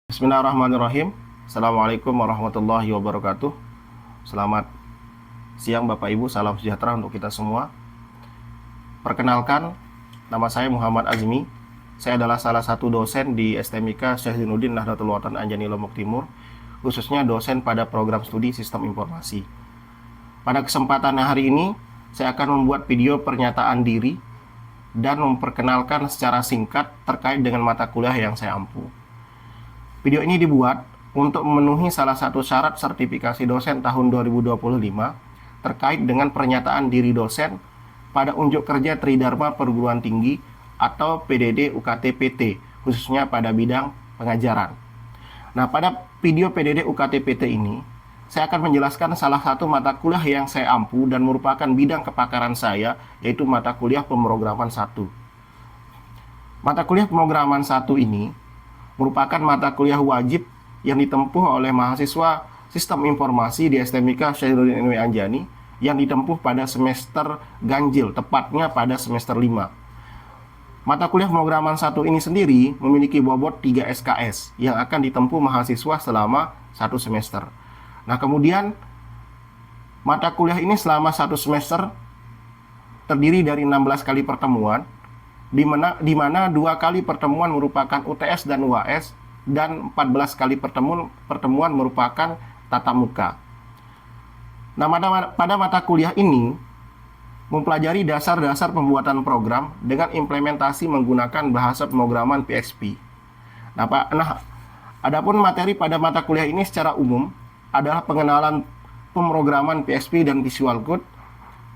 Bismillahirrahmanirrahim. Assalamualaikum warahmatullahi wabarakatuh. Selamat siang Bapak Ibu, salam sejahtera untuk kita semua. Perkenalkan, nama saya Muhammad Azmi. Saya adalah salah satu dosen di STMIK Syekh Zainuddin Nahdlatul Ulama Anjani Lombok Timur, khususnya dosen pada program studi Sistem Informasi. Pada kesempatan hari ini, saya akan membuat video pernyataan diri dan memperkenalkan secara singkat terkait dengan mata kuliah yang saya ampu. Video ini dibuat untuk memenuhi salah satu syarat sertifikasi dosen tahun 2025 terkait dengan pernyataan diri dosen pada unjuk kerja Tridharma Perguruan Tinggi atau PDD UKT PT, khususnya pada bidang pengajaran. Nah, pada video PDD UKT PT ini, saya akan menjelaskan salah satu mata kuliah yang saya ampu dan merupakan bidang kepakaran saya, yaitu mata kuliah pemrograman 1. Mata kuliah pemrograman 1 ini merupakan mata kuliah wajib yang ditempuh oleh mahasiswa Sistem Informasi di STMIK Syekh Zainuddin Anjani yang ditempuh pada semester ganjil, tepatnya pada semester 5. Mata kuliah pemrograman 1 ini sendiri memiliki bobot 3 SKS yang akan ditempuh mahasiswa selama 1 semester. Nah, kemudian mata kuliah ini selama 1 semester terdiri dari 16 kali pertemuan, di mana 2 kali pertemuan merupakan UTS dan UAS, dan 14 kali pertemuan merupakan tatap muka. Nah, pada mata kuliah ini mempelajari dasar-dasar pembuatan program dengan implementasi menggunakan bahasa pemrograman PHP. Adapun materi pada mata kuliah ini secara umum adalah pengenalan pemrograman PHP dan Visual Code,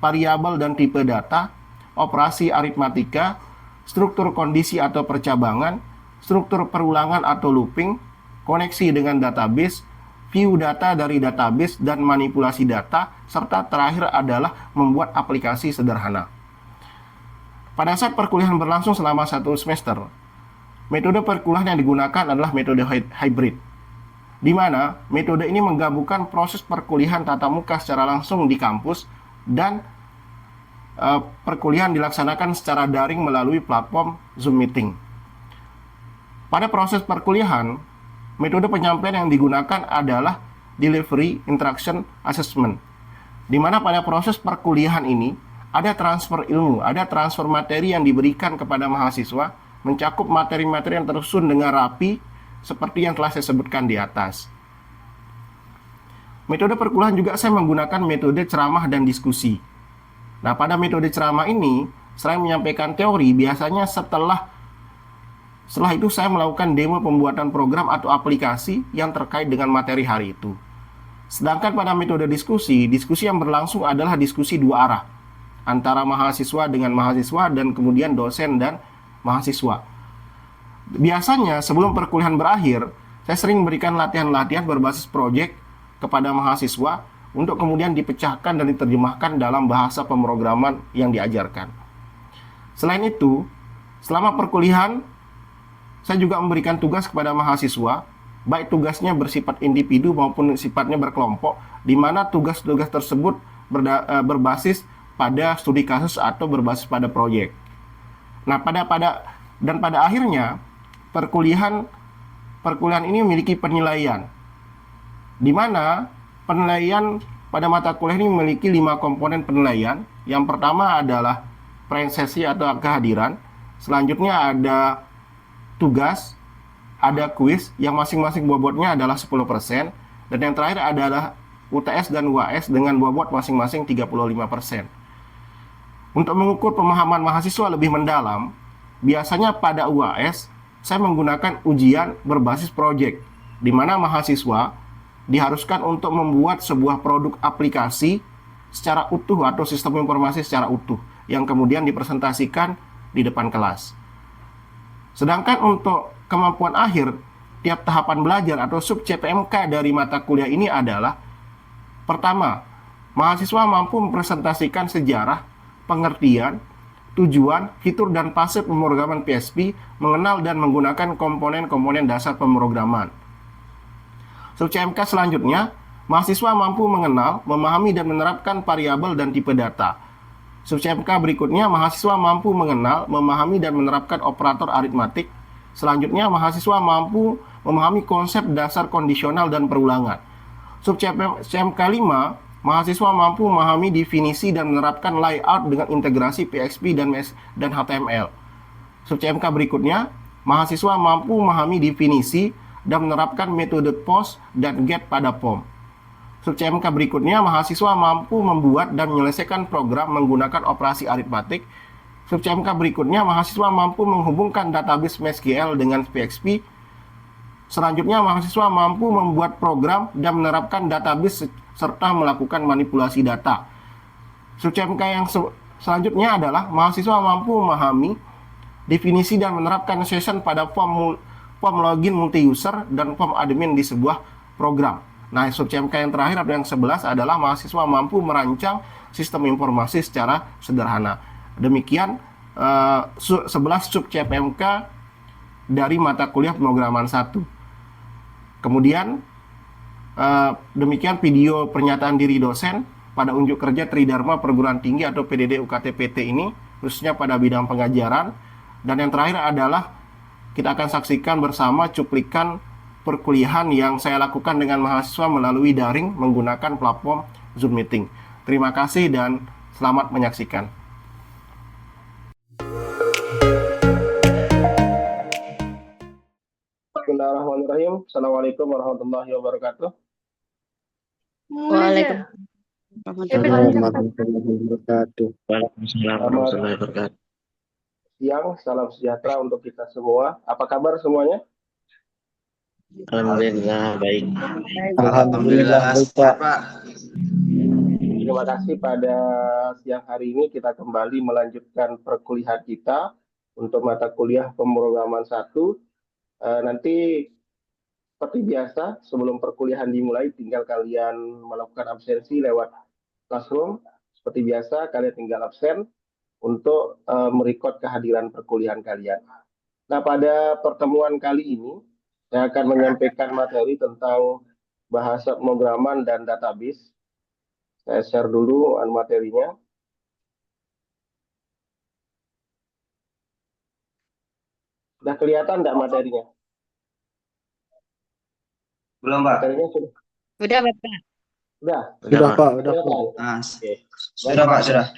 variabel dan tipe data, operasi aritmatika, struktur kondisi atau percabangan, struktur perulangan atau looping, koneksi dengan database, view data dari database dan manipulasi data, serta terakhir adalah membuat aplikasi sederhana. Pada saat perkuliahan berlangsung selama 1 semester, metode perkuliahan yang digunakan adalah metode hybrid, di mana metode ini menggabungkan proses perkuliahan tatap muka secara langsung di kampus dan perkuliahan dilaksanakan secara daring melalui platform Zoom Meeting. Pada proses perkuliahan, metode penyampaian yang digunakan adalah Delivery Interaction Assessment, di mana pada proses perkuliahan ini ada transfer ilmu, ada transfer materi yang diberikan kepada mahasiswa, mencakup materi-materi yang tersusun dengan rapi seperti yang telah saya sebutkan di atas. Metode perkuliahan juga saya menggunakan metode ceramah dan diskusi. Nah, pada metode ceramah ini, selain menyampaikan teori, biasanya setelah itu saya melakukan demo pembuatan program atau aplikasi yang terkait dengan materi hari itu. Sedangkan pada metode diskusi yang berlangsung adalah diskusi 2 arah, antara mahasiswa dengan mahasiswa dan kemudian dosen dan mahasiswa. Biasanya sebelum perkuliahan berakhir, saya sering memberikan latihan-latihan berbasis proyek kepada mahasiswa untuk kemudian dipecahkan dan diterjemahkan dalam bahasa pemrograman yang diajarkan. Selain itu, selama perkuliahan, saya juga memberikan tugas kepada mahasiswa, baik tugasnya bersifat individu maupun sifatnya berkelompok, di mana tugas-tugas tersebut berbasis pada studi kasus atau berbasis pada proyek. Nah, pada akhirnya perkuliahan ini memiliki penilaian, di mana penilaian pada mata kuliah ini memiliki 5 komponen penilaian. Yang pertama adalah presensi atau kehadiran, selanjutnya ada tugas, ada kuis yang masing-masing bobotnya adalah 10%, dan yang terakhir adalah UTS dan UAS dengan bobot masing-masing 35%. Untuk mengukur pemahaman mahasiswa lebih mendalam, biasanya pada UAS saya menggunakan ujian berbasis proyek, di mana mahasiswa diharuskan untuk membuat sebuah produk aplikasi secara utuh atau sistem informasi secara utuh yang kemudian dipresentasikan di depan kelas. Sedangkan untuk kemampuan akhir, tiap tahapan belajar atau sub CPMK dari mata kuliah ini adalah: pertama, mahasiswa mampu mempresentasikan sejarah, pengertian, tujuan, fitur, dan fase pemrograman PHP, mengenal dan menggunakan komponen-komponen dasar pemrograman. Sub-CMK selanjutnya, mahasiswa mampu mengenal, memahami, dan menerapkan variabel dan tipe data. Sub-CMK berikutnya, mahasiswa mampu mengenal, memahami, dan menerapkan operator aritmatik. Selanjutnya, mahasiswa mampu memahami konsep dasar kondisional dan perulangan. Sub-CMK 5, mahasiswa mampu memahami definisi dan menerapkan layout dengan integrasi PHP dan HTML. Sub-CMK berikutnya, mahasiswa mampu memahami definisi dan menerapkan metode post dan get pada form. Sub-CMK berikutnya, mahasiswa mampu membuat dan menyelesaikan program menggunakan operasi aritmatik. Sub-CMK berikutnya, mahasiswa mampu menghubungkan database MySQL dengan PHP. Selanjutnya, mahasiswa mampu membuat program dan menerapkan database serta melakukan manipulasi data. Sub-CMK yang selanjutnya adalah mahasiswa mampu memahami definisi dan menerapkan session pada form login multi-user dan form admin di sebuah program. Nah, sub-CMK yang terakhir atau yang 11 adalah mahasiswa mampu merancang sistem informasi secara sederhana. Demikian 11 sub-CMK dari mata kuliah pemrograman 1. Kemudian demikian video pernyataan diri dosen pada unjuk kerja Tridharma Perguruan Tinggi atau PDD UKT PT ini, khususnya pada bidang pengajaran. Dan yang terakhir adalah kita akan saksikan bersama cuplikan perkuliahan yang saya lakukan dengan mahasiswa melalui daring menggunakan platform Zoom Meeting. Terima kasih dan selamat menyaksikan. Bismillahirrahmanirrahim. Assalamualaikum warahmatullahi wabarakatuh. Waalaikumsalam warahmatullahi wabarakatuh. Siang, salam sejahtera untuk kita semua. Apa kabar semuanya? Alhamdulillah baik. Alhamdulillah baik, Pak. Terima kasih pada siang hari ini kita kembali melanjutkan perkuliahan kita untuk mata kuliah pemrograman 1. Nanti seperti biasa sebelum perkuliahan dimulai tinggal kalian melakukan absensi lewat Classroom. Seperti biasa kalian tinggal absen untuk merekod kehadiran perkuliahan kalian. Nah, pada pertemuan kali ini saya akan menyampaikan materi tentang bahasa pemrograman dan database. Saya share dulu materinya. Sudah kelihatan enggak materinya? Belum, Pak. Materinya sudah. Sudah, Bapak. Sudah. Sudah, Pak. Sudah. Nah, Oke. sudah, Pak, sudah.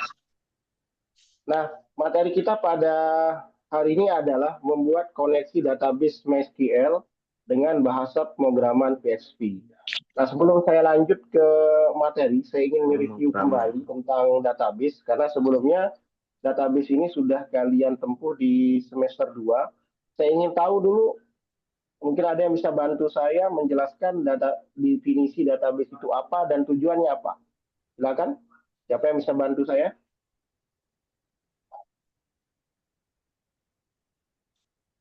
Nah, materi kita pada hari ini adalah membuat koneksi database MySQL dengan bahasa pemrograman PHP. Nah, sebelum saya lanjut ke materi, saya ingin mereview kembali tentang database, karena sebelumnya database ini sudah kalian tempuh di semester 2. Saya ingin tahu dulu, mungkin ada yang bisa bantu saya menjelaskan definisi database itu apa dan tujuannya apa. Silakan, siapa yang bisa bantu saya?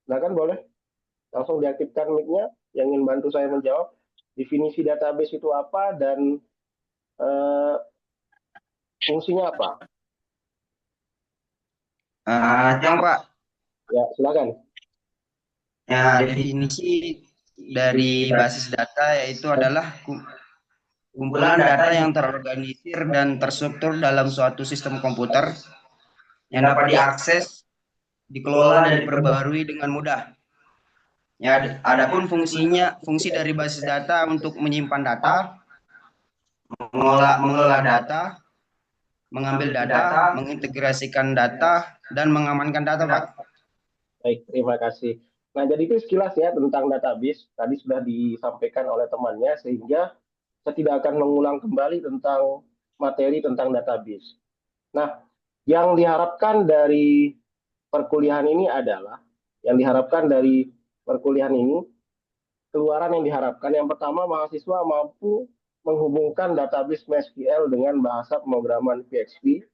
Silakan, boleh. Langsung diaktifkan mic-nya yang ingin bantu saya menjawab. Definisi database itu apa dan fungsinya apa? Yang Pak. Ya, silakan. Ya, definisi dari basis data yaitu adalah kumpulan data yang terorganisir dan terstruktur dalam suatu sistem komputer yang dapat diakses, dikelola dan diperbarui dengan mudah. Ya, adapun fungsi dari basis data untuk menyimpan data, mengelola data, mengambil data, mengintegrasikan data, dan mengamankan data, Pak. Baik, terima kasih. Nah, jadi itu sekilas ya tentang database. Tadi sudah disampaikan oleh temannya, sehingga saya tidak akan mengulang kembali tentang materi tentang database. Nah, yang diharapkan dari perkuliahan ini adalah, keluaran yang diharapkan, yang pertama, mahasiswa mampu menghubungkan database MySQL dengan bahasa pemrograman PHP.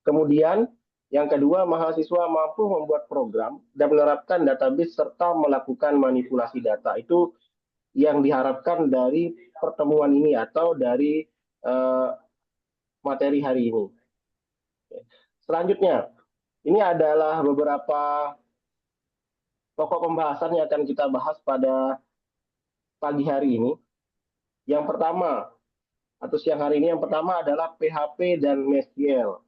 Kemudian, yang kedua, mahasiswa mampu membuat program dan menerapkan database serta melakukan manipulasi data. Itu yang diharapkan dari pertemuan ini atau dari materi hari ini. Selanjutnya, ini adalah beberapa pokok pembahasan yang akan kita bahas pada pagi hari ini. Yang pertama, atau siang hari ini, yang pertama adalah PHP dan MySQL.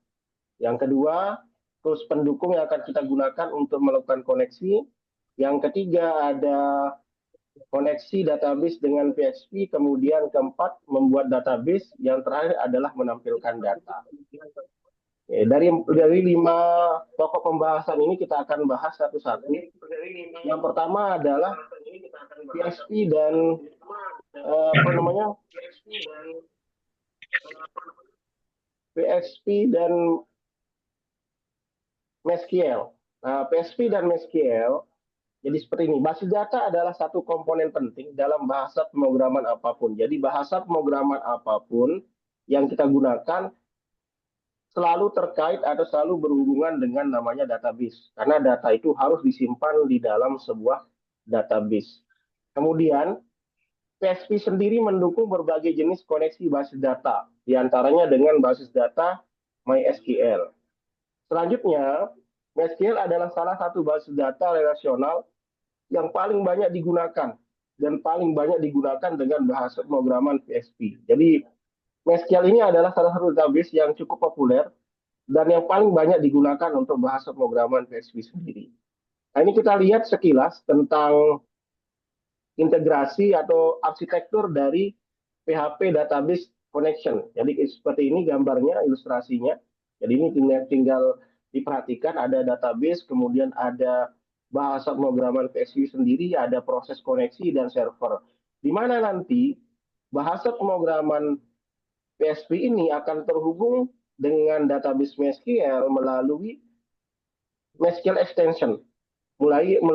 Yang kedua, tools pendukung yang akan kita gunakan untuk melakukan koneksi. Yang ketiga ada koneksi database dengan PHP, kemudian keempat membuat database, yang terakhir adalah menampilkan data. Dari 5 pokok pembahasan ini kita akan bahas satu-satu. Yang pertama adalah PHP dan PHP dan MySQL. Nah, PHP dan MySQL jadi seperti ini. Basis data adalah satu komponen penting dalam bahasa pemrograman apapun. Jadi bahasa pemrograman apapun yang kita gunakan selalu terkait atau selalu berhubungan dengan namanya database. Karena data itu harus disimpan di dalam sebuah database. Kemudian, PHP sendiri mendukung berbagai jenis koneksi basis data, diantaranya dengan basis data MySQL. Selanjutnya, MySQL adalah salah satu basis data relasional yang paling banyak digunakan dan paling banyak digunakan dengan bahasa pemrograman PHP. Jadi, MySQL ini adalah salah satu database yang cukup populer dan yang paling banyak digunakan untuk bahasa pemrograman PHP sendiri. Nah, ini kita lihat sekilas tentang integrasi atau arsitektur dari PHP Database Connection. Jadi seperti ini gambarnya, ilustrasinya. Jadi ini tinggal diperhatikan, ada database, kemudian ada bahasa pemrograman PHP sendiri, ada proses koneksi dan server. Di mana nanti bahasa pemrograman PHP ini akan terhubung dengan database MySQL melalui MySQL extension,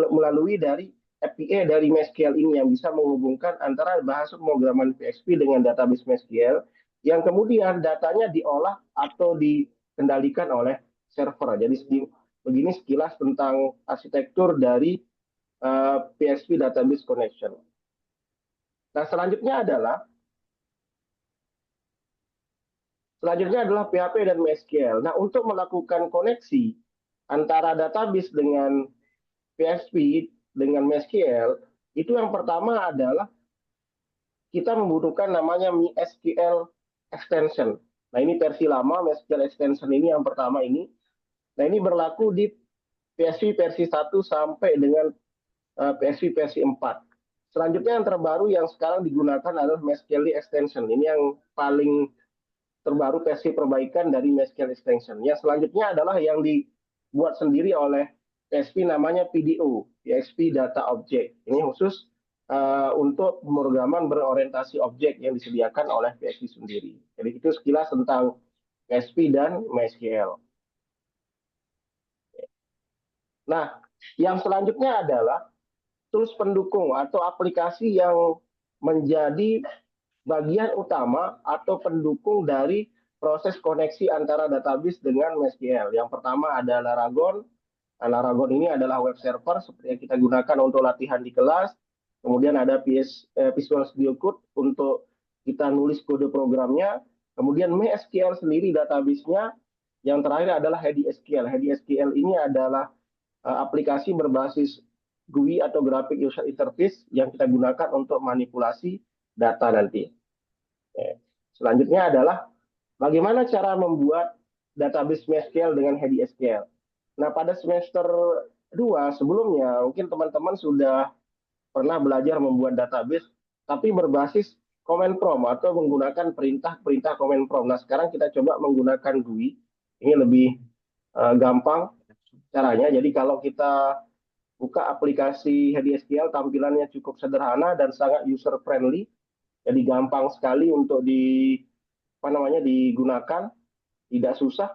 melalui dari API dari MySQL ini yang bisa menghubungkan antara bahasa pemrograman PHP dengan database MySQL yang kemudian datanya diolah atau dikendalikan oleh server. Jadi begini sekilas tentang arsitektur dari PHP Database Connection. Nah, selanjutnya adalah PHP dan MySQL. Nah, untuk melakukan koneksi antara database dengan PHP dengan MySQL, itu yang pertama adalah kita membutuhkan namanya MySQL extension. Nah, ini versi lama, MySQL extension ini yang pertama ini. Nah, ini berlaku di PHP versi 1 sampai dengan PHP versi 4. Selanjutnya yang terbaru yang sekarang digunakan adalah MySQL extension. Ini yang paling terbaru versi perbaikan dari MySQL extension. Yang selanjutnya adalah yang dibuat sendiri oleh PHP namanya PDO, PHP Data Object. Ini khusus untuk pemrograman berorientasi objek yang disediakan oleh PHP sendiri. Jadi itu sekilas tentang PHP dan MySQL. Nah, yang selanjutnya adalah tools pendukung atau aplikasi yang menjadi bagian utama atau pendukung dari proses koneksi antara database dengan MySQL. Yang pertama ada Laragon. Nah, Laragon ini adalah web server seperti yang kita gunakan untuk latihan di kelas. Kemudian ada Visual Studio Code untuk kita nulis kode programnya. Kemudian MySQL sendiri database-nya. Yang terakhir adalah HDSQL. HDSQL ini adalah aplikasi berbasis GUI atau Graphic User Interface yang kita gunakan untuk manipulasi data nanti. Selanjutnya adalah bagaimana cara membuat database MySQL dengan HDSQL. Nah, pada semester 2 sebelumnya mungkin teman-teman sudah pernah belajar membuat database tapi berbasis command prompt atau menggunakan perintah command prompt. Nah, sekarang kita coba menggunakan GUI. Ini lebih gampang caranya. Jadi kalau kita buka aplikasi HDSQL, tampilannya cukup sederhana dan sangat user friendly. Jadi gampang sekali untuk digunakan, tidak susah.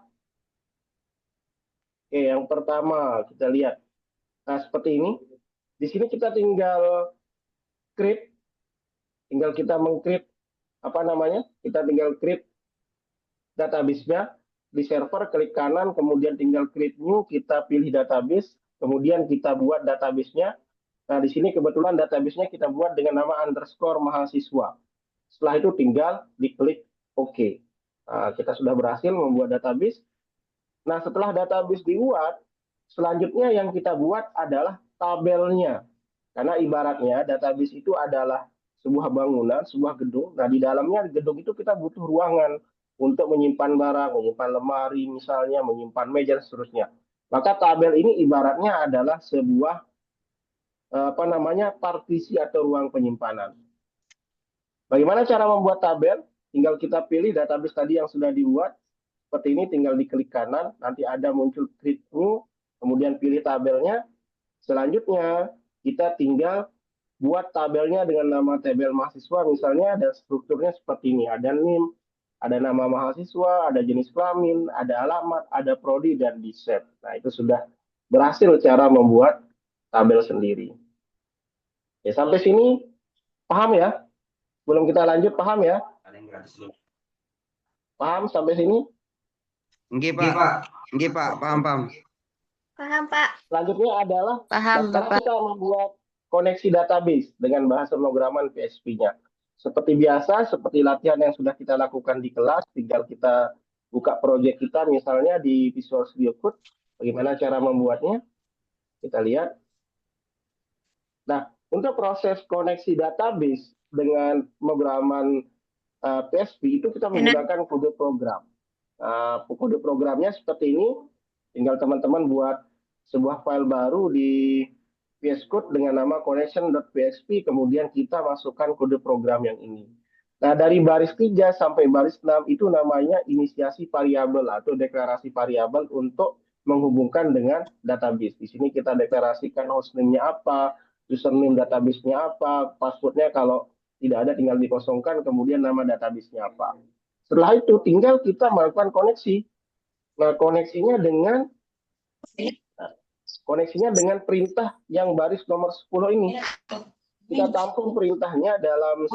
Oke, yang pertama kita lihat. Nah, seperti ini. Di sini kita tinggal create, kita meng-create kita tinggal create database-nya di server, klik kanan, kemudian tinggal create new, kita pilih database, kemudian kita buat database-nya. Nah, di sini kebetulan database-nya kita buat dengan nama _mahasiswa. Setelah itu tinggal diklik OK. Nah, kita sudah berhasil membuat database. Nah, setelah database dibuat, selanjutnya yang kita buat adalah tabelnya. Karena ibaratnya database itu adalah sebuah bangunan, sebuah gedung. Nah, di dalamnya gedung itu kita butuh ruangan untuk menyimpan barang, menyimpan lemari misalnya, menyimpan meja, dan seterusnya. Maka tabel ini ibaratnya adalah sebuah partisi atau ruang penyimpanan. Bagaimana cara membuat tabel? Tinggal kita pilih database tadi yang sudah dibuat. Seperti ini, tinggal diklik kanan, nanti ada muncul create new, kemudian pilih tabelnya. Selanjutnya, kita tinggal buat tabelnya dengan nama tabel mahasiswa, misalnya, dan strukturnya seperti ini. Ada NIM, ada nama mahasiswa, ada jenis kelamin, ada alamat, ada prodi, dan di set. Nah, itu sudah berhasil cara membuat tabel sendiri. Ya, sampai sini paham ya? Belum kita lanjut, paham ya? Paham sampai sini? Nggih, Pak. Nggih, Pak. Paham. Paham, Pak. Selanjutnya adalah Paham, sekarang Bapak. kita membuat koneksi database dengan bahasa pemrograman PHP-nya. Seperti biasa, seperti latihan yang sudah kita lakukan di kelas, tinggal kita buka proyek kita misalnya di Visual Studio Code. Bagaimana cara membuatnya? Kita lihat. Nah, untuk proses koneksi database dengan pemrograman PHP itu kita menggunakan kode program. Kode programnya seperti ini. Tinggal teman-teman buat sebuah file baru di VS Code dengan nama connection.php, kemudian kita masukkan kode program yang ini. Nah, dari baris 3 sampai baris 6 itu namanya inisiasi variabel atau deklarasi variabel untuk menghubungkan dengan database. Di sini kita deklarasikan hostname-nya apa, username database-nya apa, password-nya kalau tidak ada tinggal dikosongkan, kemudian nama database-nya apa. Setelah itu tinggal kita melakukan koneksi. Nah, koneksinya dengan perintah yang baris nomor 10 ini. Kita tampung perintahnya dalam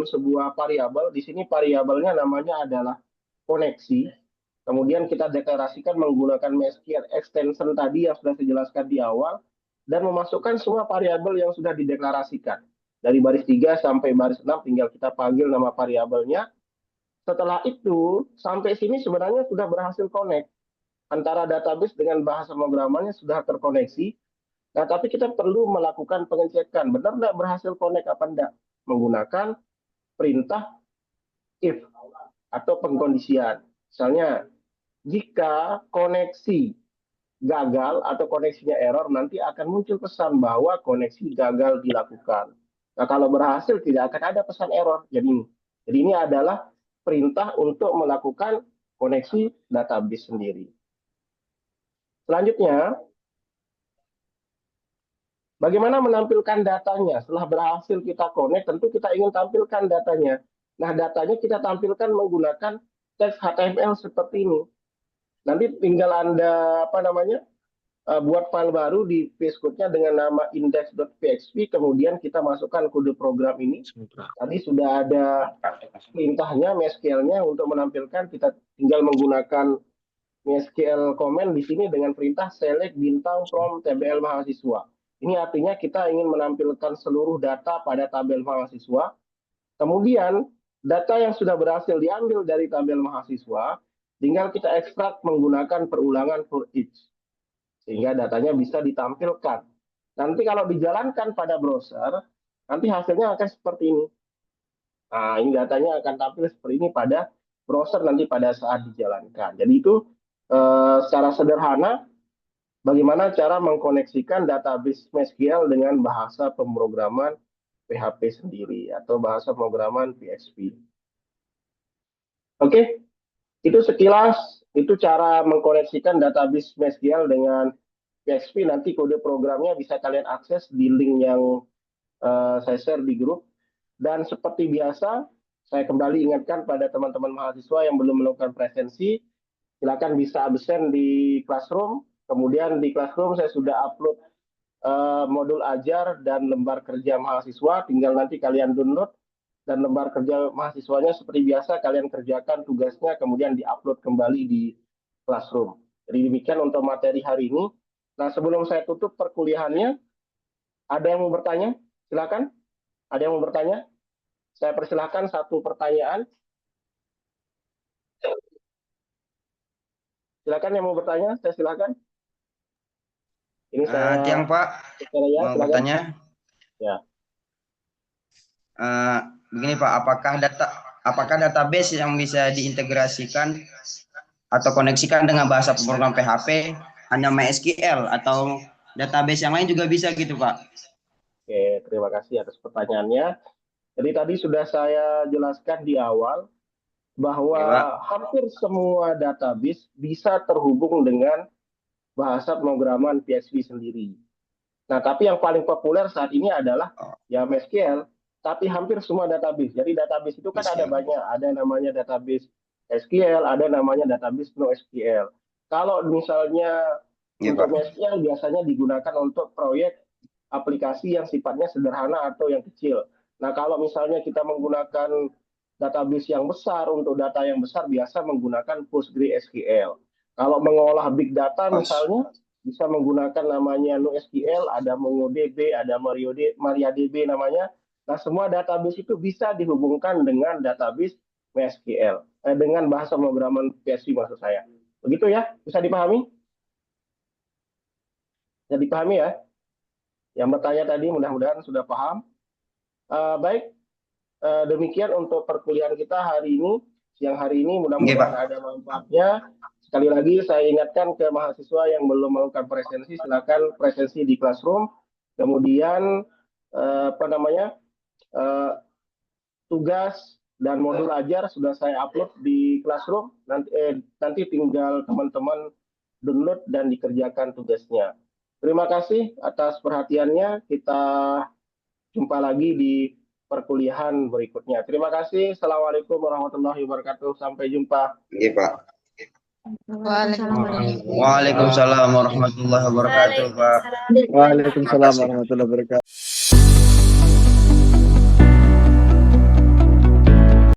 sebuah variabel. Di sini variabelnya namanya adalah koneksi. Kemudian kita deklarasikan menggunakan MySQL extension tadi yang sudah saya jelaskan di awal dan memasukkan semua variabel yang sudah dideklarasikan. Dari baris 3 sampai baris 6 tinggal kita panggil nama variabelnya. Setelah itu, sampai sini sebenarnya sudah berhasil connect. Antara database dengan bahasa pemrogramannya sudah terkoneksi. Nah, tapi kita perlu melakukan pengecekan. Benar nggak berhasil connect apa enggak? Menggunakan perintah if atau pengkondisian. Misalnya, jika koneksi gagal atau koneksinya error, nanti akan muncul pesan bahwa koneksi gagal dilakukan. Nah, kalau berhasil tidak akan ada pesan error. Jadi ini adalah perintah untuk melakukan koneksi database sendiri. Selanjutnya, bagaimana menampilkan datanya? Setelah berhasil kita connect, tentu kita ingin tampilkan datanya. Nah, datanya kita tampilkan menggunakan teks HTML seperti ini. Nanti tinggal Anda buat file baru di VS Code-nya dengan nama index.php, kemudian kita masukkan kode program ini. Tadi sudah ada perintahnya, MySQL-nya untuk menampilkan, kita tinggal menggunakan MySQL command di sini dengan perintah select bintang from tabel mahasiswa. Ini artinya kita ingin menampilkan seluruh data pada tabel mahasiswa. Kemudian data yang sudah berhasil diambil dari tabel mahasiswa, tinggal kita ekstrak menggunakan perulangan for each. Sehingga datanya bisa ditampilkan. Nanti kalau dijalankan pada browser, nanti hasilnya akan seperti ini. Nah, ini datanya akan tampil seperti ini pada browser nanti pada saat dijalankan. Jadi itu secara sederhana bagaimana cara mengkoneksikan database MySQL dengan bahasa pemrograman PHP sendiri atau bahasa pemrograman PHP. Oke, itu sekilas. Itu cara mengkoneksikan database MySQL dengan PHP. Nanti kode programnya bisa kalian akses di link yang saya share di grup. Dan seperti biasa, saya kembali ingatkan pada teman-teman mahasiswa yang belum melakukan presensi, silakan bisa absen di Classroom. Kemudian di Classroom saya sudah upload modul ajar dan lembar kerja mahasiswa. Tinggal nanti kalian download. Dan lembar kerja mahasiswanya seperti biasa kalian kerjakan tugasnya kemudian diupload kembali di Classroom. Jadi demikian untuk materi hari ini. Nah, sebelum saya tutup perkuliahannya, ada yang mau bertanya? Silakan. Ada yang mau bertanya? Saya persilahkan satu pertanyaan. Silakan yang mau bertanya, saya silakan. Ini saya Tiang Pak, mau bertanya. Ya. Begini Pak, apakah database yang bisa diintegrasikan atau koneksikan dengan bahasa pemrograman PHP hanya MySQL atau database yang lain juga bisa gitu, Pak. Oke, terima kasih atas pertanyaannya. Jadi tadi sudah saya jelaskan di awal bahwa Ya, Pak. hampir semua database bisa terhubung dengan bahasa pemrograman PHP sendiri. Nah, tapi yang paling populer saat ini adalah ya MySQL, tapi hampir semua database. Jadi database itu kan ada MySQL. banyak, ada namanya database SQL, ada namanya database NoSQL. Kalau misalnya Ya, untuk Pak. MySQL biasanya digunakan untuk proyek aplikasi yang sifatnya sederhana atau yang kecil. Nah, kalau misalnya kita menggunakan database yang besar untuk data yang besar biasa menggunakan PostgreSQL. Kalau mengolah big data misalnya bisa menggunakan namanya NoSQL, ada MongoDB, ada MariaDB namanya. Nah, semua database itu bisa dihubungkan dengan database MySQL, dengan bahasa pemrograman PHP maksud saya. Begitu ya? Bisa dipahami? Bisa dipahami ya? Yang bertanya tadi mudah-mudahan sudah paham. Baik, demikian untuk perkuliahan kita hari ini, siang hari ini mudah-mudahan ada manfaatnya. Sekali lagi saya ingatkan ke mahasiswa yang belum melakukan presensi, silakan presensi di Classroom. Kemudian tugas dan modul ajar sudah saya upload di Classroom. Nanti tinggal teman-teman download dan dikerjakan tugasnya. Terima kasih atas perhatiannya. Kita jumpa lagi di perkuliahan berikutnya. Terima kasih. Assalamualaikum warahmatullahi wabarakatuh. Sampai jumpa. Iya, Pak. Waalaikumsalam. Waalaikumsalam warahmatullahi wabarakatuh, Pak. Waalaikumsalam warahmatullahi wabarakatuh.